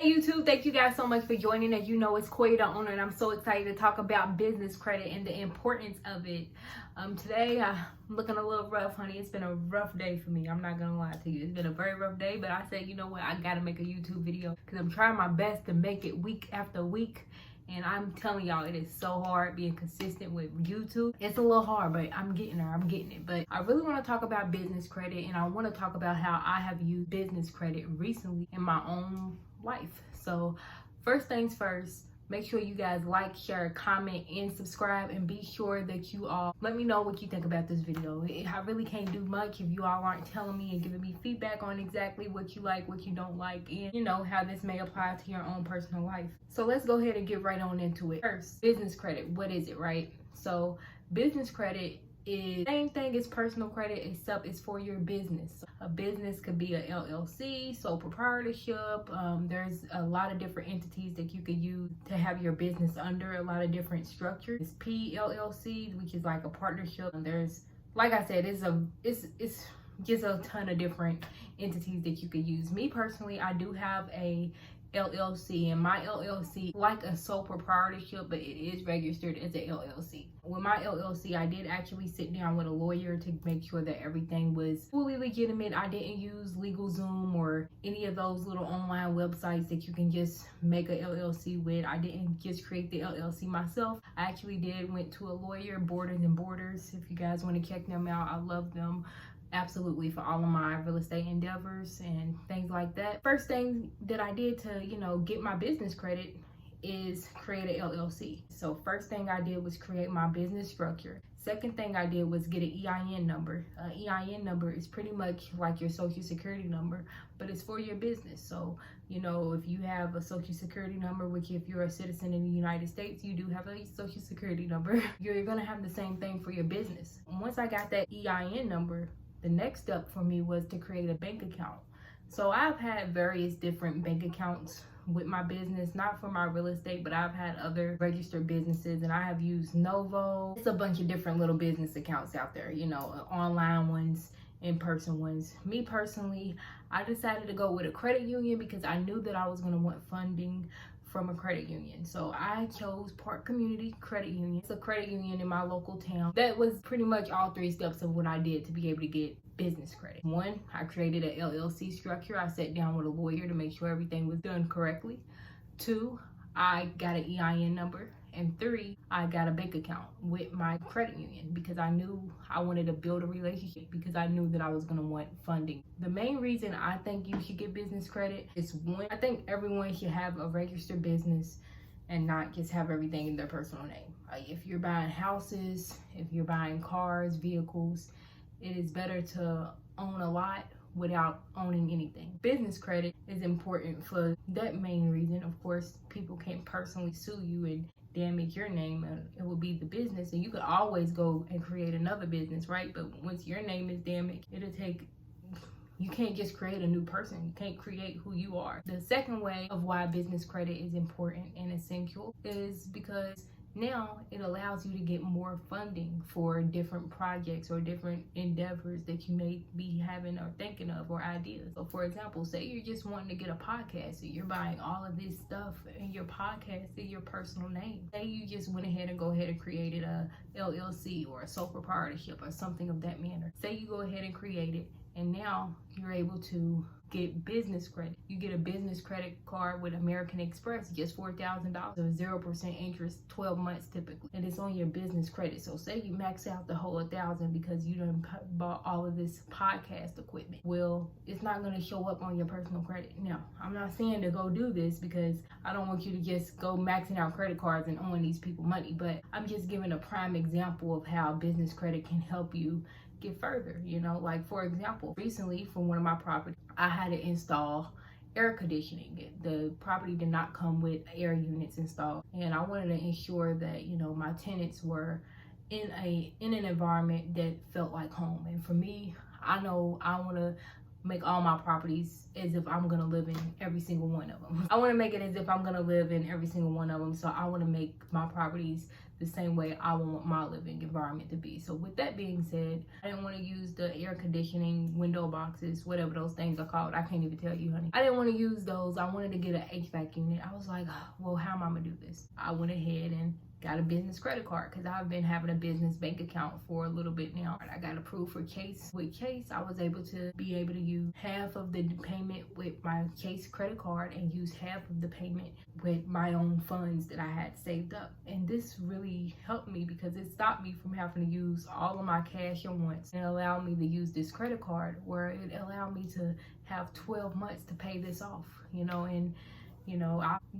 Hey YouTube, thank you guys so much for joining. As you know, it's Koya the owner, and I'm so excited to talk about business credit and the importance of it. Today I'm looking a little rough, honey. It's been a rough day for me. I'm not gonna lie to you. It's been a very rough day, but I said, you know what? I gotta make a YouTube video because I'm trying my best to make it week after week. And I'm telling y'all, it is so hard being consistent with YouTube. It's a little hard, but I'm getting there. I'm getting it. But I really want to talk about business credit, and I want to talk about how I have used business credit recently in my own life. So first things first, make sure you guys like, share, comment, and subscribe, and be sure that you all let me know what you think about this video. I really can't do much if you all aren't telling me and giving me feedback on exactly what you like, what you don't like, and you know how this may apply to your own personal life. So let's go ahead and get right on into it. First, business credit. What is it, right? So business credit is the same thing as personal credit, except it's for your business. A business could be a LLC, sole proprietorship. There's a lot of different entities that you could use to have your business under. A lot of different structures. It's PLLC, which is like a partnership. And there's, like I said, it's just a ton of different entities that you could use. Me personally, I do have a LLC, and my LLC like a sole proprietorship, but it is registered as a LLC. With my LLC, I did actually sit down with a lawyer to make sure that everything was fully legitimate. I didn't use LegalZoom or any of those little online websites that you can just make a LLC with. I didn't just create the LLC myself. I actually went to a lawyer, Borders and Borders. If you guys want to check them out, I love them. Absolutely, for all of my real estate endeavors and things like that. First thing that I did to, get my business credit is create an LLC. So first thing I did was create my business structure. Second thing I did was get an EIN number. An EIN number is pretty much like your social security number, but it's for your business. So, if you have a social security number, which if you're a citizen in the United States, you do have a social security number, you're gonna have the same thing for your business. Once I got that EIN number, the next step for me was to create a bank account. So I've had various different bank accounts with my business, not for my real estate, but I've had other registered businesses, and I have used Novo. It's a bunch of different little business accounts out there, online ones, in-person ones. Me personally, I decided to go with a credit union because I knew that I was going to want funding from a credit union. So I chose Park Community Credit Union. It's a credit union in my local town. That was pretty much all three steps of what I did to be able to get business credit. One, I created an LLC structure. I sat down with a lawyer to make sure everything was done correctly. Two, I got an EIN number. And three, I got a bank account with my credit union because I knew I wanted to build a relationship, because I knew that I was going to want funding. The main reason I think you should get business credit is, one, I think everyone should have a registered business and not just have everything in their personal name. If you're buying houses, if you're buying cars, vehicles, it is better to own a lot without owning anything. Business credit is important for that main reason. Of course, people can't personally sue you and damage your name, and it will be the business, and you could always go and create another business, right? But once your name is damaged, you can't just create a new person. You can't create who you are. The second way of why business credit is important and essential is because now it allows you to get more funding for different projects or different endeavors that you may be having or thinking of, or ideas. So for example, say you're just wanting to get a podcast, so you're buying all of this stuff in your podcast in your personal name. Say you just went ahead and created a LLC or a sole proprietorship or something of that manner. Say you go ahead and create it, and now you're able to get business credit. You get a business credit card with American Express, just $4,000, so 0% interest, 12 months typically, and it's on your business credit. So say you max out the whole 1,000 because you done bought all of this podcast equipment. Well, it's not going to show up on your personal credit. Now, I'm not saying to go do this because I don't want you to just go maxing out credit cards and owing these people money, but I'm just giving a prime example of how business credit can help you get further. Like for example, recently for one of my properties, I had to install air conditioning. The property did not come with air units installed, and I wanted to ensure that my tenants were in an environment that felt like home. And for me, I know I want to make all my properties as if I'm gonna live in every single one of them. I want to make it as if I'm gonna live in every single one of them. So I want to make my properties the same way I want my living environment to be. So with that being said, I didn't want to use the air conditioning window boxes, whatever those things are called. I can't even tell you, honey. I didn't want to use those. I wanted to get an HVAC unit. I was like, well, how am I gonna do this? I went ahead and got a business credit card because I've been having a business bank account for a little bit now. I got approved for Chase. With Chase, I was able to use half of the payment with my Chase credit card and use half of the payment with my own funds that I had saved up. And this really helped me because it stopped me from having to use all of my cash at once and allowed me to use this credit card where it allowed me to have 12 months to pay this off, and I'm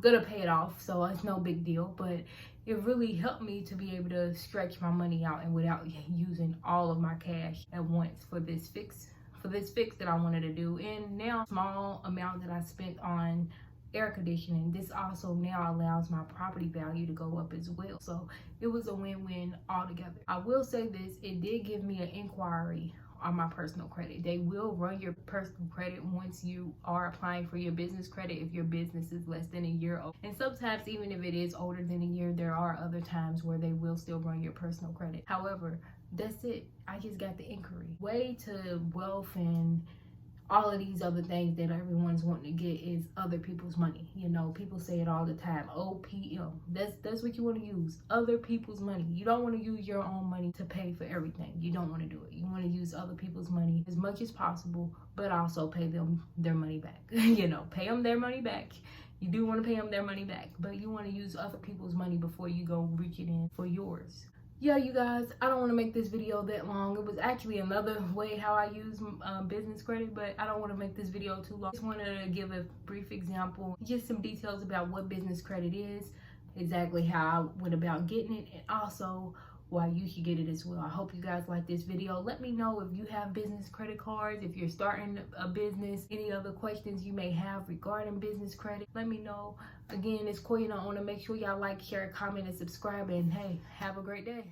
gonna pay it off, so it's no big deal, but it really helped me to be able to stretch my money out and without using all of my cash at once for this fix that I wanted to do. And now small amount that I spent on air conditioning, this also now allows my property value to go up as well. So it was a win-win altogether. I will say this, it did give me an inquiry on my personal credit. They will run your personal credit once you are applying for your business credit if your business is less than a year old. And sometimes even if it is older than a year, there are other times where they will still run your personal credit. However, that's it. I just got the inquiry. Way to wealth and all of these other things that everyone's wanting to get is other people's money. People say it all the time, OPM. That's what you want to use, other people's money. You don't want to use your own money to pay for everything. You don't want to do it. You want to use other people's money as much as possible, but also pay them their money back. Pay them their money back. You do want to pay them their money back, but you want to use other people's money before you go reach it in for yours. Yeah, you guys, I don't want to make this video that long. It was actually another way how I use business credit, but I don't want to make this video too long. Just wanted to give a brief example, just some details about what business credit is, exactly how I went about getting it, and also why you should get it as well. I hope you guys like this video. Let me know if you have business credit cards, if you're starting a business, any other questions you may have regarding business credit. Let me know. Again, it's Koyana Owner. Make sure y'all like, share, comment, and subscribe, and hey, have a great day.